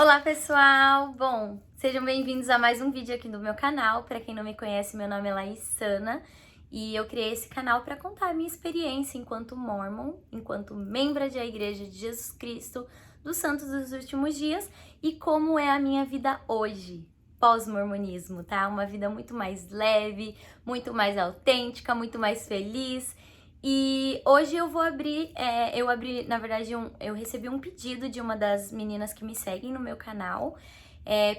Olá pessoal! Bom, sejam bem-vindos a mais um vídeo aqui do meu canal. Para quem não me conhece, meu nome é Laíssana e eu criei esse canal para contar a minha experiência enquanto Mormon, enquanto membro da Igreja de Jesus Cristo dos Santos dos Últimos Dias e como é a minha vida hoje, pós-mormonismo, tá? Uma vida muito mais leve, muito mais autêntica, muito mais feliz. E hoje eu vou abrir, na verdade, eu recebi um pedido de uma das meninas que me seguem no meu canal,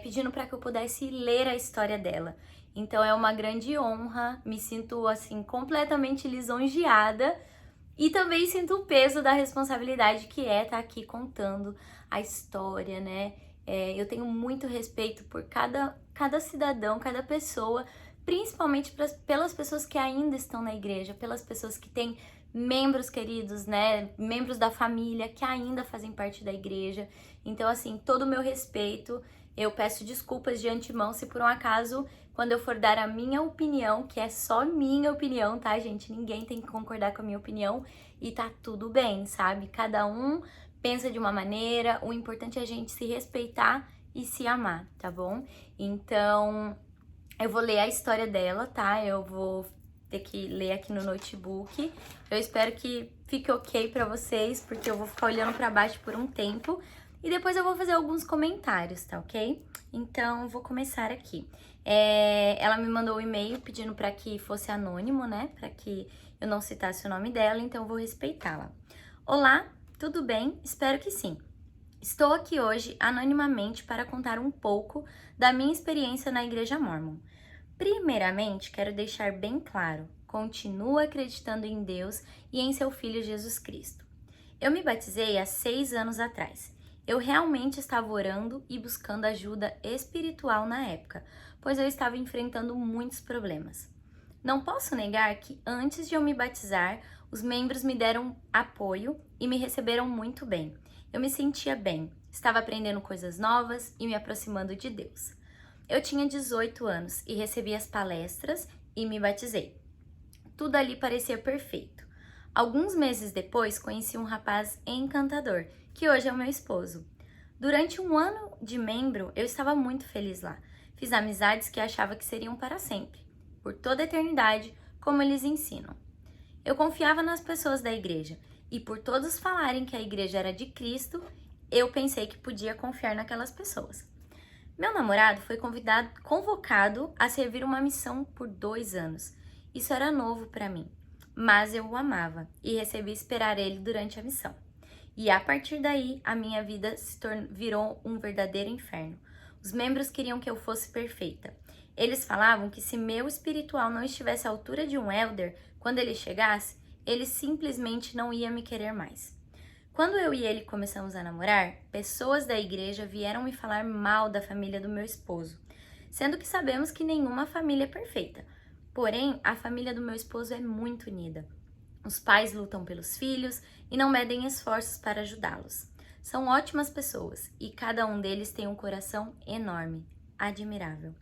pedindo para que eu pudesse ler a história dela. Então é uma grande honra, me sinto assim completamente lisonjeada e também sinto o peso da responsabilidade que é estar aqui contando a história, né? Eu tenho muito respeito por cada cidadão, cada pessoa, principalmente pelas pessoas que ainda estão na igreja, pelas pessoas que têm membros queridos, né? Membros da família que ainda fazem parte da igreja. Então, assim, todo o meu respeito. Eu peço desculpas de antemão se por um acaso, quando eu for dar a minha opinião, que é só minha opinião, tá, gente? Ninguém tem que concordar com a minha opinião e tá tudo bem, sabe? Cada um pensa de uma maneira, o importante é a gente se respeitar e se amar, tá bom? Então, eu vou ler a história dela, tá? Eu vou ter que ler aqui no notebook. Eu espero que fique ok pra vocês, porque eu vou ficar olhando pra baixo por um tempo. E depois eu vou fazer alguns comentários, tá ok? Então, vou começar aqui. Ela me mandou um e-mail pedindo para que fosse anônimo, né? Para que eu não citasse o nome dela, então eu vou respeitá-la. Olá, tudo bem? Espero que sim. Estou aqui hoje anonimamente para contar um pouco da minha experiência na Igreja Mórmon. Primeiramente, quero deixar bem claro, continuo acreditando em Deus e em seu Filho Jesus Cristo. Eu me batizei há 6 anos atrás. Eu realmente estava orando e buscando ajuda espiritual na época, pois eu estava enfrentando muitos problemas. Não posso negar que antes de eu me batizar, os membros me deram apoio e me receberam muito bem. Eu me sentia bem, estava aprendendo coisas novas e me aproximando de Deus. Eu tinha 18 anos e recebi as palestras e me batizei. Tudo ali parecia perfeito. Alguns meses depois, conheci um rapaz encantador, que hoje é o meu esposo. Durante um ano de membro, eu estava muito feliz lá. Fiz amizades que achava que seriam para sempre, por toda a eternidade, como eles ensinam. Eu confiava nas pessoas da igreja, e por todos falarem que a igreja era de Cristo, eu pensei que podia confiar naquelas pessoas. Meu namorado foi convocado a servir uma missão por 2 anos. Isso era novo para mim, mas eu o amava e recebi esperar ele durante a missão. E a partir daí, a minha vida virou um verdadeiro inferno. Os membros queriam que eu fosse perfeita. Eles falavam que se meu espiritual não estivesse à altura de um elder, quando ele chegasse, ele simplesmente não ia me querer mais. Quando eu e ele começamos a namorar, pessoas da igreja vieram me falar mal da família do meu esposo, sendo que sabemos que nenhuma família é perfeita. Porém, a família do meu esposo é muito unida. Os pais lutam pelos filhos e não medem esforços para ajudá-los. São ótimas pessoas e cada um deles tem um coração enorme, admirável.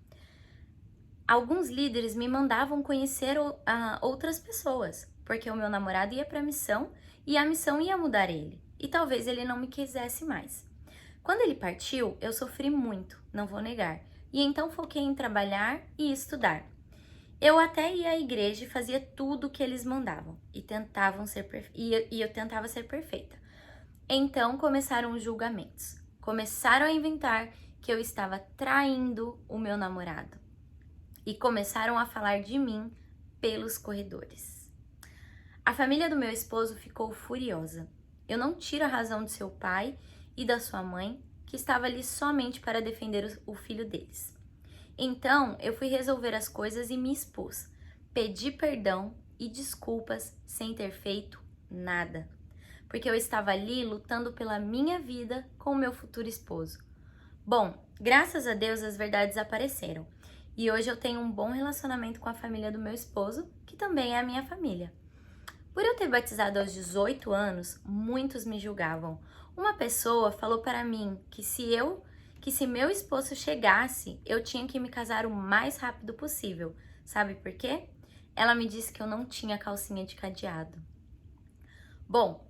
Alguns líderes me mandavam conhecer outras pessoas, porque o meu namorado ia para a missão e a missão ia mudar ele, e talvez ele não me quisesse mais. Quando ele partiu, eu sofri muito, não vou negar, e então foquei em trabalhar e estudar. Eu até ia à igreja e fazia tudo o que eles mandavam, e eu tentava ser perfeita. Então começaram os julgamentos. Começaram a inventar que eu estava traindo o meu namorado. E começaram a falar de mim pelos corredores. A família do meu esposo ficou furiosa. Eu não tiro a razão de seu pai e da sua mãe, que estava ali somente para defender o filho deles. Então, eu fui resolver as coisas e me expus. Pedi perdão e desculpas sem ter feito nada, porque eu estava ali lutando pela minha vida com o meu futuro esposo. Bom, graças a Deus as verdades apareceram. E hoje eu tenho um bom relacionamento com a família do meu esposo, que também é a minha família. Por eu ter batizado aos 18 anos, muitos me julgavam. Uma pessoa falou para mim que se meu esposo chegasse, eu tinha que me casar o mais rápido possível. Sabe por quê? Ela me disse que eu não tinha calcinha de cadeado. Bom,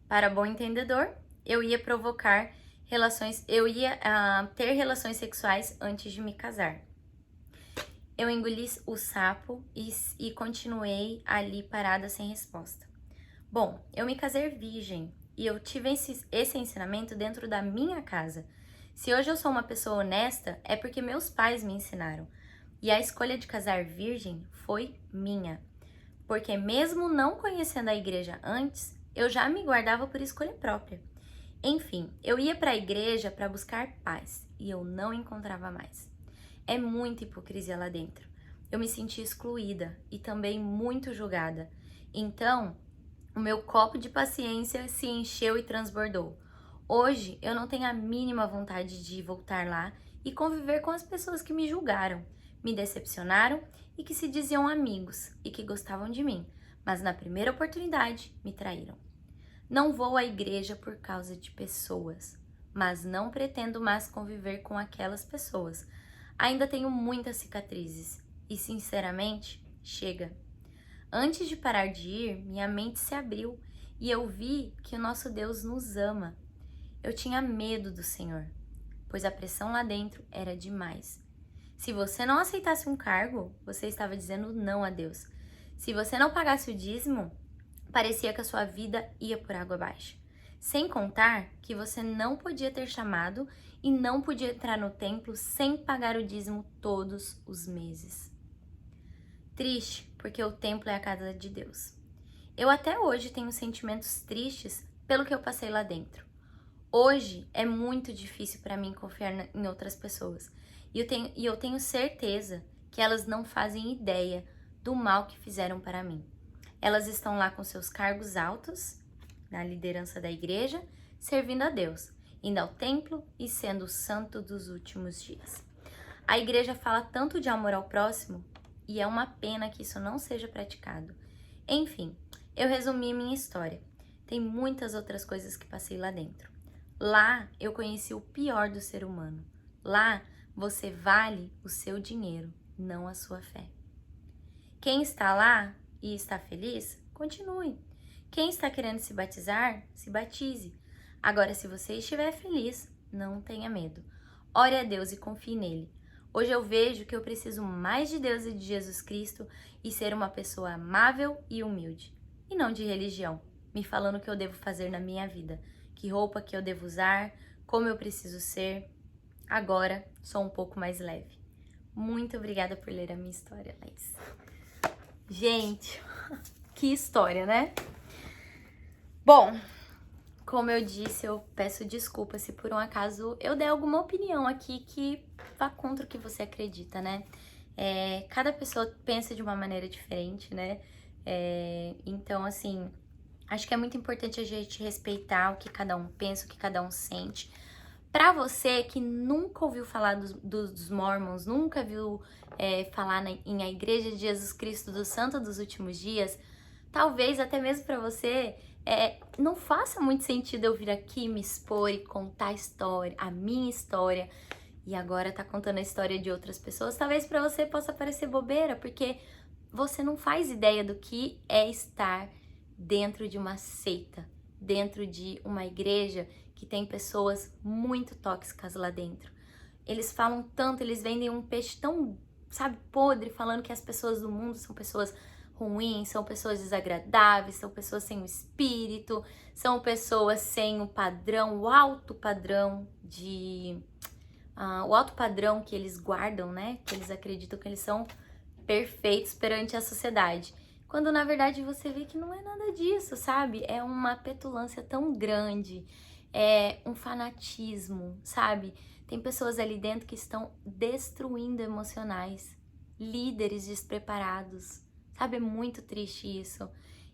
para bom entendedor, eu ia provocar eu ia ter relações sexuais antes de me casar. Eu engoli o sapo e continuei ali parada sem resposta. Bom, eu me casei virgem e eu tive esse ensinamento dentro da minha casa. Se hoje eu sou uma pessoa honesta, é porque meus pais me ensinaram. E a escolha de casar virgem foi minha. Porque mesmo não conhecendo a igreja antes, eu já me guardava por escolha própria. Enfim, eu ia para a igreja para buscar paz e eu não encontrava mais. É muita hipocrisia lá dentro. Eu me senti excluída e também muito julgada. Então, o meu copo de paciência se encheu e transbordou. Hoje, eu não tenho a mínima vontade de voltar lá e conviver com as pessoas que me julgaram, me decepcionaram e que se diziam amigos e que gostavam de mim, mas na primeira oportunidade me traíram. Não vou à igreja por causa de pessoas, mas não pretendo mais conviver com aquelas pessoas. Ainda tenho muitas cicatrizes e, sinceramente, chega. Antes de parar de ir, minha mente se abriu e eu vi que o nosso Deus nos ama. Eu tinha medo do Senhor, pois a pressão lá dentro era demais. Se você não aceitasse um cargo, você estava dizendo não a Deus. Se você não pagasse o dízimo, parecia que a sua vida ia por água abaixo. Sem contar que você não podia ter chamado e não podia entrar no templo sem pagar o dízimo todos os meses. Triste, porque o templo é a casa de Deus. Eu até hoje tenho sentimentos tristes pelo que eu passei lá dentro. Hoje é muito difícil para mim confiar em outras pessoas. E eu tenho certeza que elas não fazem ideia do mal que fizeram para mim. Elas estão lá com seus cargos altos, na liderança da igreja, servindo a Deus, indo ao templo e sendo o santo dos últimos dias. A igreja fala tanto de amor ao próximo e é uma pena que isso não seja praticado. Enfim, eu resumi minha história. Tem muitas outras coisas que passei lá dentro. Lá eu conheci o pior do ser humano. Lá você vale o seu dinheiro, não a sua fé. Quem está lá e está feliz, continue. Quem está querendo se batizar, se batize. Agora, se você estiver feliz, não tenha medo. Ore a Deus e confie nele. Hoje eu vejo que eu preciso mais de Deus e de Jesus Cristo e ser uma pessoa amável e humilde. E não de religião, me falando o que eu devo fazer na minha vida, que roupa que eu devo usar, como eu preciso ser. Agora sou um pouco mais leve. Muito obrigada por ler a minha história, Laís. Gente, que história, né? Bom, como eu disse, eu peço desculpa se por um acaso eu der alguma opinião aqui que vá contra o que você acredita, né? Cada pessoa pensa de uma maneira diferente, né? Então, assim, acho que é muito importante a gente respeitar o que cada um pensa, o que cada um sente. Pra você que nunca ouviu falar dos Mormons, nunca viu falar em a Igreja de Jesus Cristo do Santo dos Últimos Dias, talvez até mesmo pra você não faça muito sentido eu vir aqui me expor e contar a história, a minha história, e agora tá contando a história de outras pessoas. Talvez pra você possa parecer bobeira, porque você não faz ideia do que é estar dentro de uma seita, dentro de uma igreja que tem pessoas muito tóxicas lá dentro. Eles falam tanto, eles vendem um peixe tão, sabe, podre, falando que as pessoas do mundo são pessoas ruins, são pessoas desagradáveis, são pessoas sem o espírito, são pessoas sem o padrão, o alto padrão o alto padrão que eles guardam, né? Que eles acreditam que eles são perfeitos perante a sociedade. Quando na verdade você vê que não é nada disso, sabe? É uma petulância tão grande, é um fanatismo, sabe? Tem pessoas ali dentro que estão destruindo emocionais, líderes despreparados, sabe? É muito triste isso.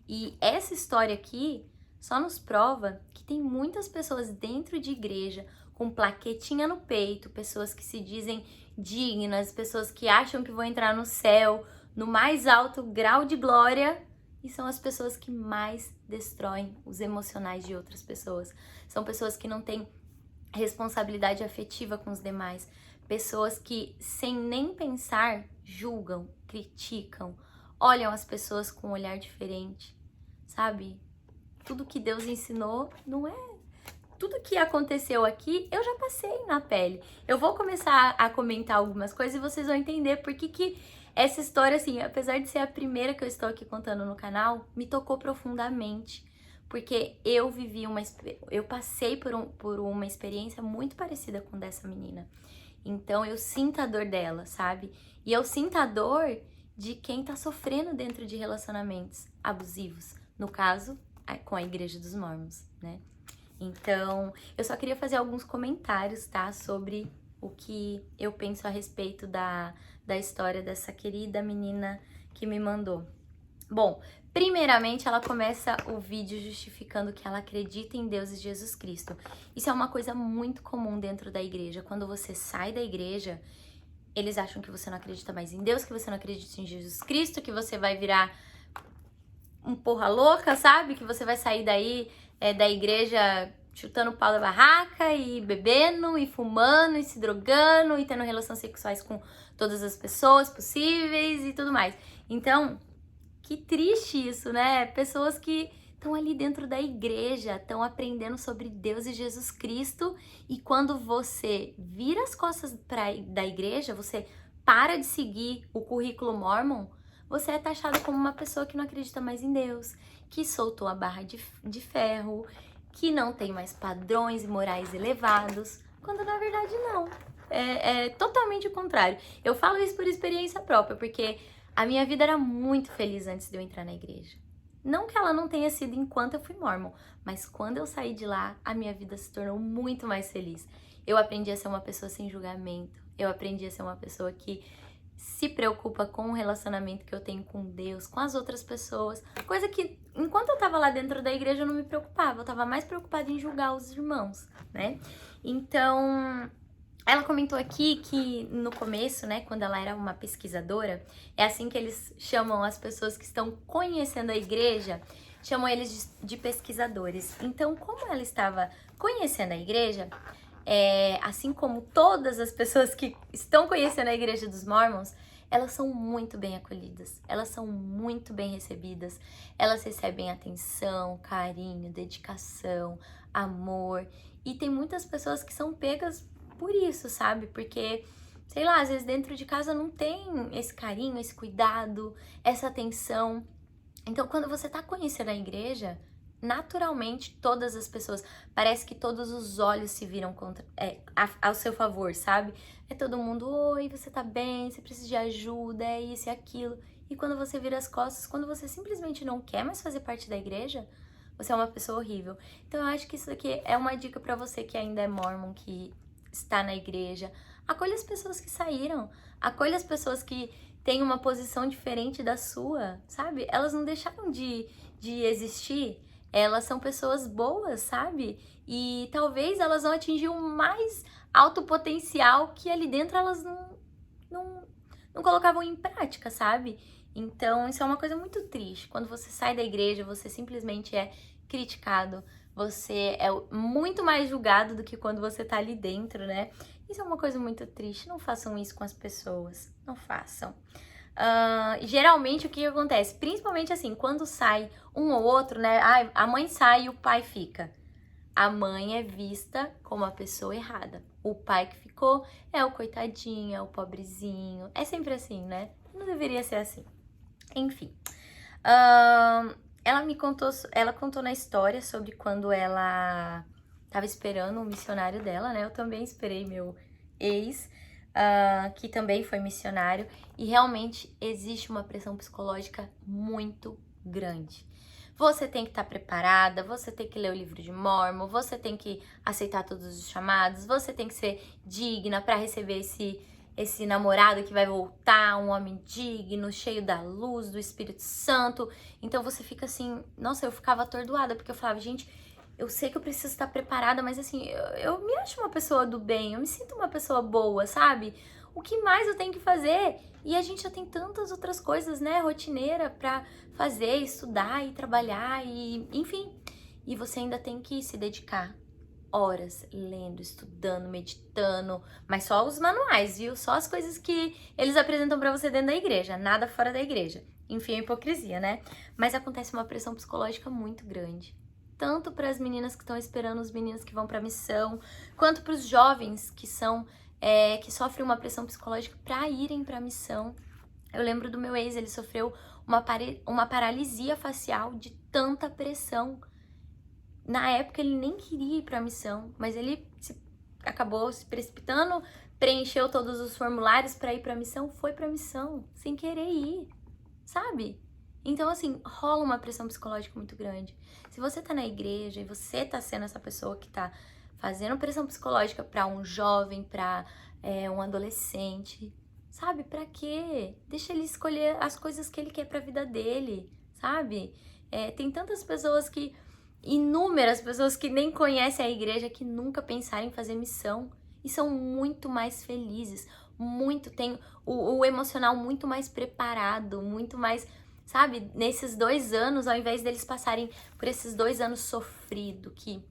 E essa história aqui só nos prova que tem muitas pessoas dentro de igreja com plaquetinha no peito, pessoas que se dizem dignas, pessoas que acham que vão entrar no céu, no mais alto grau de glória, e são as pessoas que mais destroem os emocionais de outras pessoas. São pessoas que não têm responsabilidade afetiva com os demais, pessoas que, sem nem pensar, julgam, criticam, olham as pessoas com um olhar diferente, sabe? Tudo que Deus ensinou não é tudo que aconteceu aqui, eu já passei na pele. Eu vou começar a comentar algumas coisas e vocês vão entender por que essa história, assim, apesar de ser a primeira que eu estou aqui contando no canal, me tocou profundamente. Porque eu passei por uma experiência muito parecida com dessa menina. Então eu sinto a dor dela, sabe? E eu sinto a dor de quem tá sofrendo dentro de relacionamentos abusivos. No caso, com a Igreja dos Mórmons, né? Então, eu só queria fazer alguns comentários, tá? Sobre o que eu penso a respeito da história dessa querida menina que me mandou. Bom, primeiramente ela começa o vídeo justificando que ela acredita em Deus e Jesus Cristo. Isso é uma coisa muito comum dentro da igreja. Quando você sai da igreja, eles acham que você não acredita mais em Deus, que você não acredita em Jesus Cristo, que você vai virar um porra louca, sabe? Que você vai sair daí da igreja chutando pau da barraca e bebendo e fumando e se drogando e tendo relações sexuais com todas as pessoas possíveis e tudo mais. Então, que triste isso, né? Pessoas que estão ali dentro da igreja, estão aprendendo sobre Deus e Jesus Cristo, e quando você vira as costas da igreja, você para de seguir o currículo Mormon, você é taxado como uma pessoa que não acredita mais em Deus, que soltou a barra de ferro, que não tem mais padrões e morais elevados, quando na verdade não. É totalmente o contrário. Eu falo isso por experiência própria, porque a minha vida era muito feliz antes de eu entrar na igreja. Não que ela não tenha sido enquanto eu fui mormon, mas quando eu saí de lá, a minha vida se tornou muito mais feliz. Eu aprendi a ser uma pessoa sem julgamento. Eu aprendi a ser uma pessoa que se preocupa com o relacionamento que eu tenho com Deus, com as outras pessoas. Coisa que, enquanto eu tava lá dentro da igreja, eu não me preocupava. Eu tava mais preocupada em julgar os irmãos, né? Então, ela comentou aqui que no começo, né, quando ela era uma pesquisadora, é assim que eles chamam as pessoas que estão conhecendo a igreja, chamam eles de pesquisadores. Então, como ela estava conhecendo a igreja, assim como todas as pessoas que estão conhecendo a Igreja dos Mormons, elas são muito bem acolhidas, elas são muito bem recebidas, elas recebem atenção, carinho, dedicação, amor, e tem muitas pessoas que são pegas por isso, sabe? Porque, sei lá, às vezes dentro de casa não tem esse carinho, esse cuidado, essa atenção. Então, quando você tá conhecendo a igreja, naturalmente todas as pessoas, parece que todos os olhos se viram ao seu favor, sabe? É todo mundo, oi, você tá bem, você precisa de ajuda, é isso e aquilo. E quando você vira as costas, quando você simplesmente não quer mais fazer parte da igreja, você é uma pessoa horrível. Então eu acho que isso daqui é uma dica pra você que ainda é mormon, que está na igreja. Acolha as pessoas que saíram, acolha as pessoas que têm uma posição diferente da sua, sabe? Elas não deixaram de existir. Elas são pessoas boas, sabe? E talvez elas vão atingir o mais alto potencial que ali dentro elas não colocavam em prática, sabe? Então, isso é uma coisa muito triste. Quando você sai da igreja, você simplesmente é criticado, você é muito mais julgado do que quando você tá ali dentro, né? Isso é uma coisa muito triste. Não façam isso com as pessoas. Não façam. Geralmente o que acontece? Principalmente assim, quando sai um ou outro, né? A mãe sai e o pai fica. A mãe é vista como a pessoa errada. O pai que ficou é o coitadinho, é o pobrezinho. É sempre assim, né? Não deveria ser assim. Enfim. Ela contou na história sobre quando ela tava esperando o missionário dela, né? Eu também esperei meu ex, que também foi missionário, e realmente existe uma pressão psicológica muito grande. Você tem que estar preparada, você tem que ler o livro de Mormon, você tem que aceitar todos os chamados, você tem que ser digna para receber esse namorado que vai voltar, um homem digno, cheio da luz, do Espírito Santo. Então você fica assim, nossa, eu ficava atordoada, porque eu falava, gente, eu sei que eu preciso estar preparada, mas assim, eu me acho uma pessoa do bem, eu me sinto uma pessoa boa, sabe? O que mais eu tenho que fazer? E a gente já tem tantas outras coisas, né, rotineira pra fazer, estudar e trabalhar e, enfim. E você ainda tem que se dedicar horas lendo, estudando, meditando, mas só os manuais, viu? Só as coisas que eles apresentam pra você dentro da igreja, nada fora da igreja. Enfim, a hipocrisia, né? Mas acontece uma pressão psicológica muito grande. tanto para as meninas que estão esperando, os meninos que vão para missão, quanto para os jovens que são que sofrem uma pressão psicológica para irem para missão. Eu lembro do meu ex, ele sofreu uma paralisia facial de tanta pressão. Na época ele nem queria ir pra missão, mas ele acabou se precipitando, preencheu todos os formulários pra ir pra missão, foi pra missão, sem querer ir, sabe? Então, assim, rola uma pressão psicológica muito grande. Se você tá na igreja e você tá sendo essa pessoa que tá fazendo pressão psicológica pra um jovem, pra um adolescente, sabe? Pra quê? Deixa ele escolher as coisas que ele quer pra vida dele, sabe? Tem tantas pessoas inúmeras pessoas que nem conhecem a igreja, que nunca pensaram em fazer missão e são muito mais felizes, tem o emocional muito mais preparado, muito mais, sabe, nesses 2 anos, ao invés deles passarem por esses 2 anos sofrido, que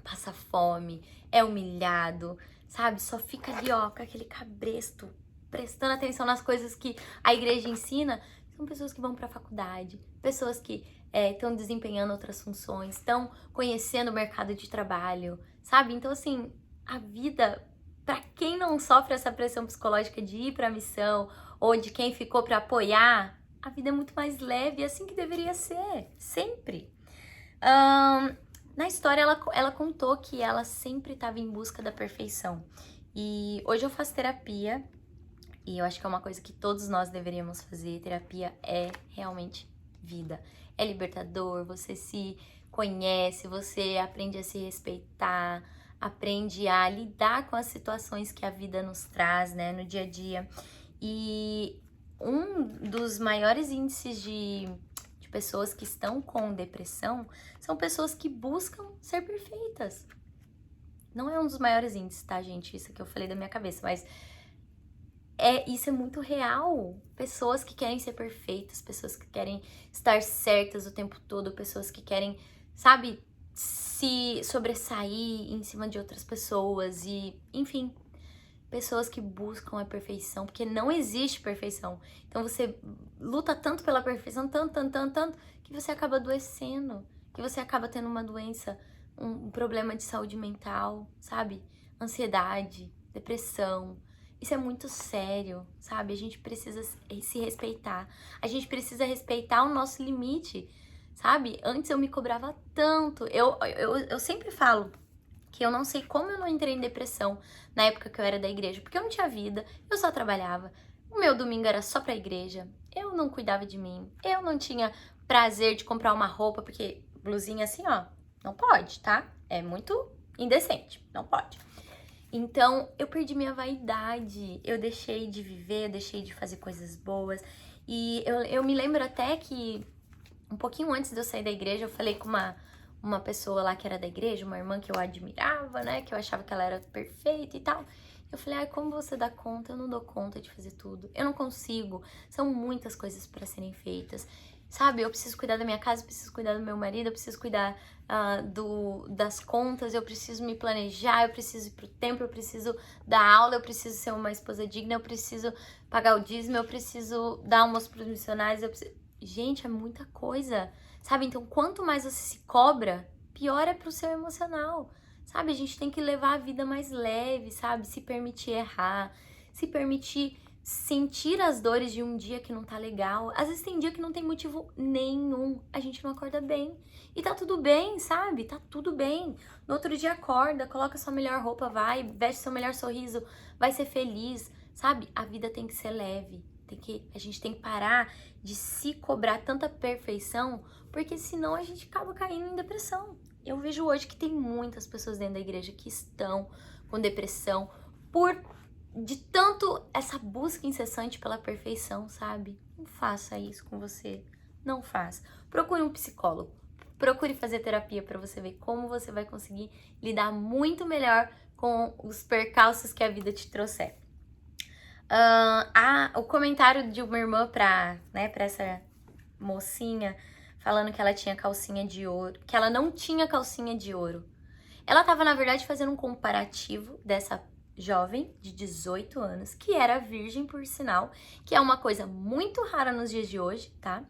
passa fome, é humilhado, sabe, só fica ali, ó, com aquele cabresto, prestando atenção nas coisas que a igreja ensina. São pessoas que vão para a faculdade, pessoas que estão desempenhando outras funções, estão conhecendo o mercado de trabalho, sabe? Então, assim, a vida, para quem não sofre essa pressão psicológica de ir para a missão ou de quem ficou para apoiar, a vida é muito mais leve, é assim que deveria ser, sempre. Na história, ela contou que ela sempre estava em busca da perfeição. E hoje eu faço terapia. E eu acho que é uma coisa que todos nós deveríamos fazer. Terapia é realmente vida. É libertador, você se conhece, você aprende a se respeitar, aprende a lidar com as situações que a vida nos traz, né, no dia a dia. E um dos maiores índices de pessoas que estão com depressão são pessoas que buscam ser perfeitas. Não é um dos maiores índices, tá, gente? Isso que eu falei da minha cabeça, mas isso é muito real. Pessoas que querem ser perfeitas, pessoas que querem estar certas o tempo todo, pessoas que querem, sabe, se sobressair em cima de outras pessoas e, enfim, pessoas que buscam a perfeição, porque não existe perfeição. Então você luta tanto pela perfeição, tanto, que você acaba adoecendo, que você acaba tendo uma doença, um problema de saúde mental, sabe? Ansiedade, depressão. Isso é muito sério, sabe? A gente precisa se respeitar. A gente precisa respeitar o nosso limite, sabe? Antes eu me cobrava tanto. Eu sempre falo que eu não sei como eu não entrei em depressão na época que eu era da igreja, porque eu não tinha vida, eu só trabalhava. O meu domingo era só pra igreja. Eu não cuidava de mim. Eu não tinha prazer de comprar uma roupa, porque blusinha assim, ó, não pode, tá? É muito indecente, não pode. Então, eu perdi minha vaidade, eu deixei de viver, eu deixei de fazer coisas boas. E eu me lembro até que, um pouquinho antes de eu sair da igreja, eu falei com uma pessoa lá que era da igreja, uma irmã que eu admirava, né, que eu achava que ela era perfeita e tal. Eu falei, ai, como você dá conta? Eu não dou conta de fazer tudo, eu não consigo, são muitas coisas para serem feitas. Sabe, eu preciso cuidar da minha casa, eu preciso cuidar do meu marido, eu preciso cuidar das contas, eu preciso me planejar, eu preciso ir pro templo, eu preciso dar aula, eu preciso ser uma esposa digna, eu preciso pagar o dízimo, eu preciso dar almoço pros missionários, Gente, é muita coisa, sabe? Então, quanto mais você se cobra, pior é pro seu emocional, sabe? A gente tem que levar a vida mais leve, sabe? Se permitir errar, se permitir sentir as dores de um dia que não tá legal. Às vezes tem dia que não tem motivo nenhum, a gente não acorda bem. E tá tudo bem, sabe? Tá tudo bem. No outro dia acorda, coloca sua melhor roupa, vai, veste seu melhor sorriso, vai ser feliz, sabe? A vida tem que ser leve. A gente tem que parar de se cobrar tanta perfeição, porque senão a gente acaba caindo em depressão. Eu vejo hoje que tem muitas pessoas dentro da igreja que estão com depressão de tanto essa busca incessante pela perfeição, sabe? Não faça isso com você. Não faça. Procure um psicólogo. Procure fazer terapia para você ver como você vai conseguir lidar muito melhor com os percalços que a vida te trouxer. O comentário de uma irmã pra essa mocinha falando que ela tinha calcinha de ouro, que ela não tinha calcinha de ouro. Ela tava, na verdade, fazendo um comparativo dessa jovem de 18 anos, que era virgem, por sinal, que é uma coisa muito rara nos dias de hoje, tá?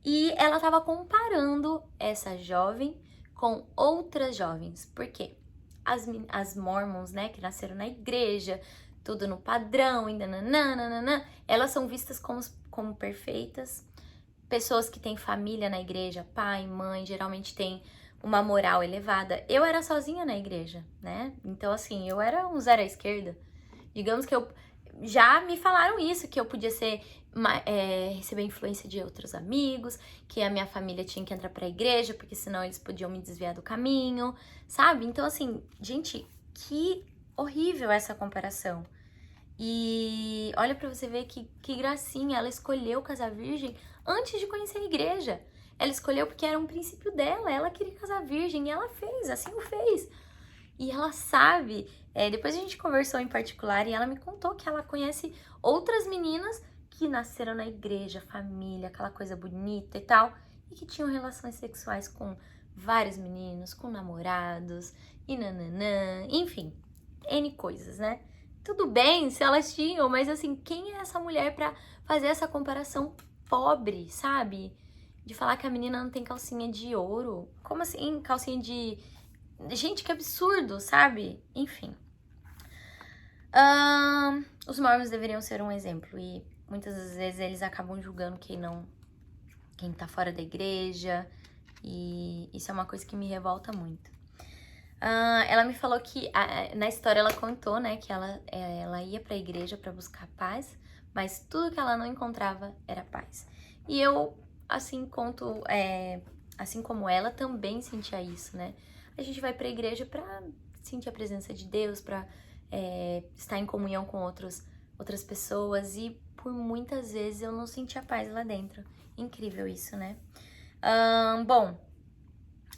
E ela tava comparando essa jovem com outras jovens. Por quê? As mormons, né, que nasceram na igreja, tudo no padrão, e nananana, elas são vistas como perfeitas. Pessoas que têm família na igreja, pai, mãe, geralmente têm uma moral elevada. Eu era sozinha na igreja, né? Então, assim, eu era um zero à esquerda. Digamos que eu... Já me falaram isso, que eu podia receber influência de outros amigos, que a minha família tinha que entrar pra igreja, porque senão eles podiam me desviar do caminho, sabe? Então, assim, gente, que horrível essa comparação. E olha pra você ver que gracinha, ela escolheu casar virgem antes de conhecer a igreja. Ela escolheu porque era um princípio dela, ela queria casar virgem e ela fez, assim o fez. E ela sabe, depois a gente conversou em particular e ela me contou que ela conhece outras meninas que nasceram na igreja, família, aquela coisa bonita e tal, e que tinham relações sexuais com vários meninos, com namorados, e nananã, enfim, N coisas, né? Tudo bem se elas tinham, mas assim, quem é essa mulher pra fazer essa comparação pobre, sabe? De falar que a menina não tem calcinha de ouro. Como assim, calcinha de... Gente, que absurdo, sabe? Enfim. Os mormons deveriam ser um exemplo. E muitas das vezes eles acabam julgando quem tá fora da igreja. E isso é uma coisa que me revolta muito. Ela me falou que, na história ela contou, né, que ela ia pra igreja pra buscar paz, mas tudo que ela não encontrava era paz. E eu, assim, assim como ela, também sentia isso, né? A gente vai pra igreja pra sentir a presença de Deus, pra estar em comunhão com outras pessoas, e por muitas vezes eu não sentia paz lá dentro. Incrível isso, né? Bom,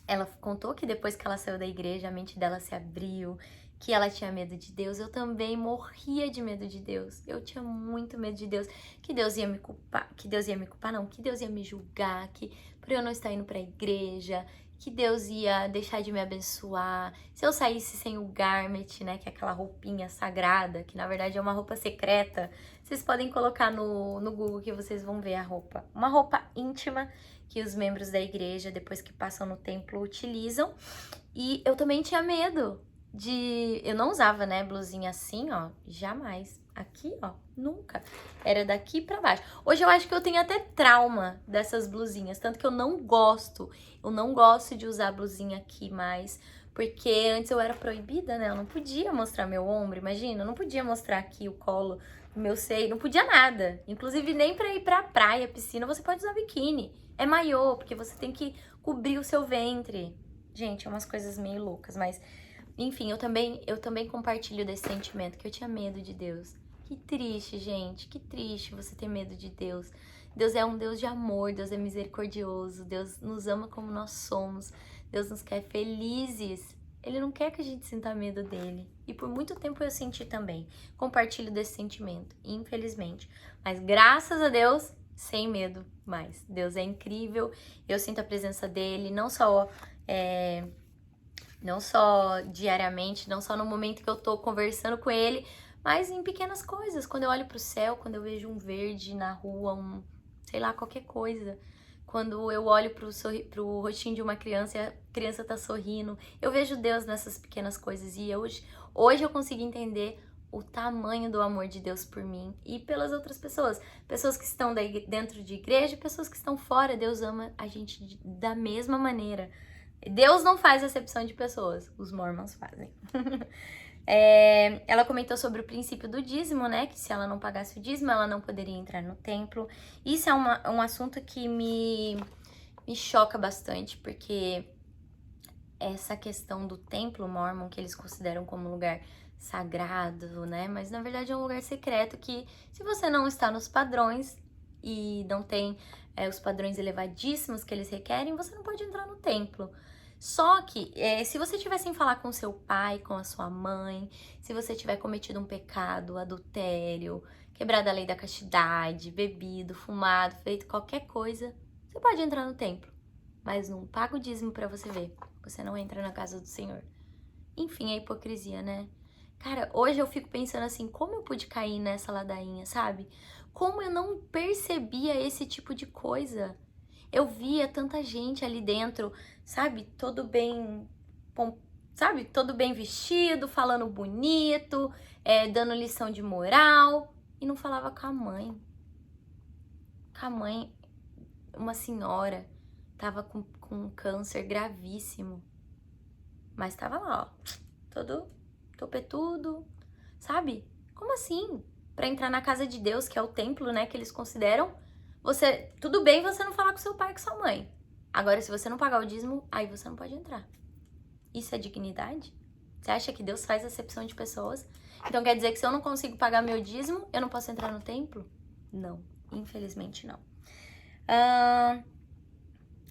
ela contou que depois que ela saiu da igreja, a mente dela se abriu, que ela tinha medo de Deus. Eu também morria de medo de Deus. Eu tinha muito medo de Deus, que Deus ia me culpar, que Deus ia me julgar, que por eu não estar indo pra igreja, que Deus ia deixar de me abençoar. Se eu saísse sem o garment, né, que é aquela roupinha sagrada, que na verdade é uma roupa secreta, vocês podem colocar no Google que vocês vão ver a roupa. Uma roupa íntima que os membros da igreja, depois que passam no templo, utilizam. E eu também tinha medo eu não usava, né, blusinha assim, ó, jamais. Aqui, ó, nunca. Era daqui pra baixo. Hoje eu acho que eu tenho até trauma dessas blusinhas, tanto que eu não gosto de usar blusinha aqui mais, porque antes eu era proibida, né, eu não podia mostrar meu ombro, imagina, eu não podia mostrar aqui o colo do meu seio, não podia nada. Inclusive nem pra ir pra praia, piscina, você pode usar biquíni. É maiô, porque você tem que cobrir o seu ventre. Gente, é umas coisas meio loucas, mas... Enfim, eu também compartilho desse sentimento, que eu tinha medo de Deus. Que triste, gente, que triste você ter medo de Deus. Deus é um Deus de amor, Deus é misericordioso, Deus nos ama como nós somos, Deus nos quer felizes. Ele não quer que a gente sinta medo dele. E por muito tempo eu senti também. Compartilho desse sentimento, infelizmente. Mas graças a Deus, sem medo mais. Deus é incrível, eu sinto a presença dele, não só diariamente, não só no momento que eu tô conversando com ele, mas em pequenas coisas. Quando eu olho pro céu, quando eu vejo um verde na rua, sei lá, qualquer coisa. Quando eu olho pro rostinho de uma criança e a criança tá sorrindo, eu vejo Deus nessas pequenas coisas. E hoje eu consigo entender o tamanho do amor de Deus por mim e pelas outras pessoas. Pessoas que estão dentro de igreja e pessoas que estão fora. Deus ama a gente da mesma maneira. Deus não faz acepção de pessoas, os mormons fazem. Ela comentou sobre o princípio do dízimo, né? Que se ela não pagasse o dízimo, ela não poderia entrar no templo. Isso é um assunto que me choca bastante, porque essa questão do templo mormon, que eles consideram como um lugar sagrado, né? Mas na verdade é um lugar secreto que, se você não está nos padrões e não tem os padrões elevadíssimos que eles requerem, você não pode entrar no templo. Só que, se você tiver sem falar com seu pai, com a sua mãe, se você tiver cometido um pecado, adultério, quebrado a lei da castidade, bebido, fumado, feito qualquer coisa, você pode entrar no templo. Mas não paga o dízimo pra você ver. Você não entra na casa do Senhor. Enfim, é hipocrisia, né? Cara, hoje eu fico pensando assim, como eu pude cair nessa ladainha, sabe? Como eu não percebia esse tipo de coisa. Eu via tanta gente ali dentro sabe, sabe, todo bem vestido, falando bonito, dando lição de moral, e não falava com a mãe. Com a mãe, uma senhora, tava com um câncer gravíssimo, mas tava lá, ó, todo topetudo, sabe? Como assim? Pra entrar na casa de Deus, que é o templo, né, que eles consideram, tudo bem você não falar com seu pai e com sua mãe. Agora, se você não pagar o dízimo, aí você não pode entrar. Isso é dignidade? Você acha que Deus faz acepção de pessoas? Então quer dizer que se eu não consigo pagar meu dízimo, eu não posso entrar no templo? Não, infelizmente não.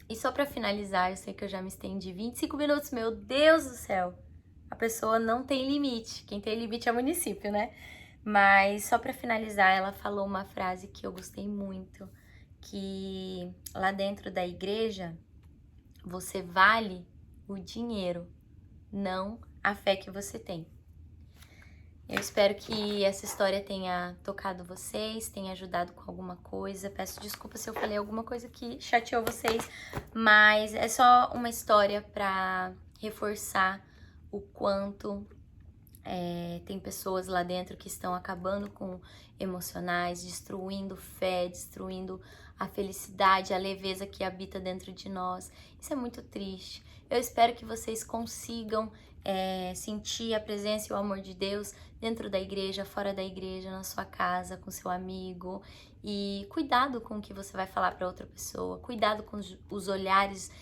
E só pra finalizar, eu sei que eu já me estendi 25 minutos, meu Deus do céu. A pessoa não tem limite, quem tem limite é o município, né? Mas só pra finalizar, ela falou uma frase que eu gostei muito, que lá dentro da igreja, você vale o dinheiro, não a fé que você tem. Eu espero que essa história tenha tocado vocês, tenha ajudado com alguma coisa. Peço desculpa se eu falei alguma coisa que chateou vocês, mas é só uma história para reforçar o quanto tem pessoas lá dentro que estão acabando com emocionais, destruindo fé, destruindo a felicidade, a leveza que habita dentro de nós. Isso é muito triste. Eu espero que vocês consigam sentir a presença e o amor de Deus dentro da igreja, fora da igreja, na sua casa, com seu amigo. E cuidado com o que você vai falar para outra pessoa, cuidado com os olhares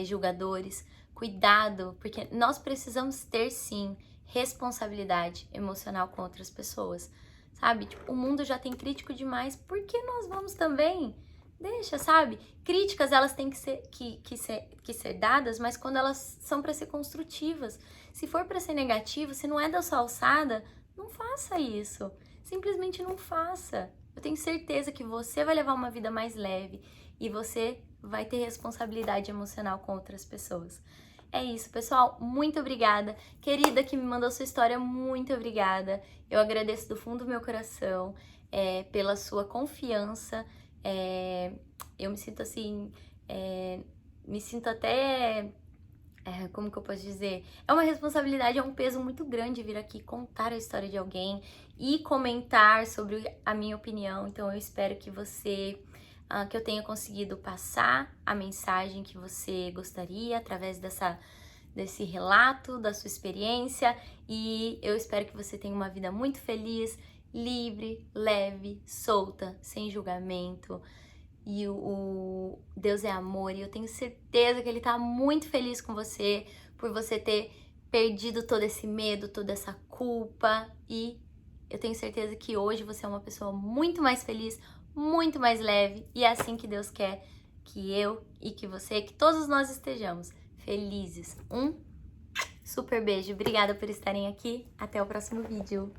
julgadores, cuidado, porque nós precisamos ter sim responsabilidade emocional com outras pessoas, sabe? Tipo, o mundo já tem crítico demais, por que nós vamos também? Deixa, sabe? Críticas, elas têm que ser dadas, mas quando elas são para ser construtivas. Se for para ser negativo, se não é da sua alçada, não faça isso. Simplesmente não faça. Eu tenho certeza que você vai levar uma vida mais leve e você vai ter responsabilidade emocional com outras pessoas. É isso, pessoal. Muito obrigada. Querida que me mandou sua história, muito obrigada. Eu agradeço do fundo do meu coração pela sua confiança. Eu me sinto assim, me sinto até, como que eu posso dizer? É uma responsabilidade, é um peso muito grande vir aqui contar a história de alguém e comentar sobre a minha opinião. Então eu espero que que eu tenha conseguido passar a mensagem que você gostaria através desse relato, da sua experiência, e eu espero que você tenha uma vida muito feliz, livre, leve, solta, sem julgamento. E o Deus é amor, e eu tenho certeza que Ele tá muito feliz com você, por você ter perdido todo esse medo, toda essa culpa, e eu tenho certeza que hoje você é uma pessoa muito mais feliz, muito mais leve, e é assim que Deus quer que eu e que você, que todos nós estejamos felizes. Um super beijo, obrigada por estarem aqui, até o próximo vídeo.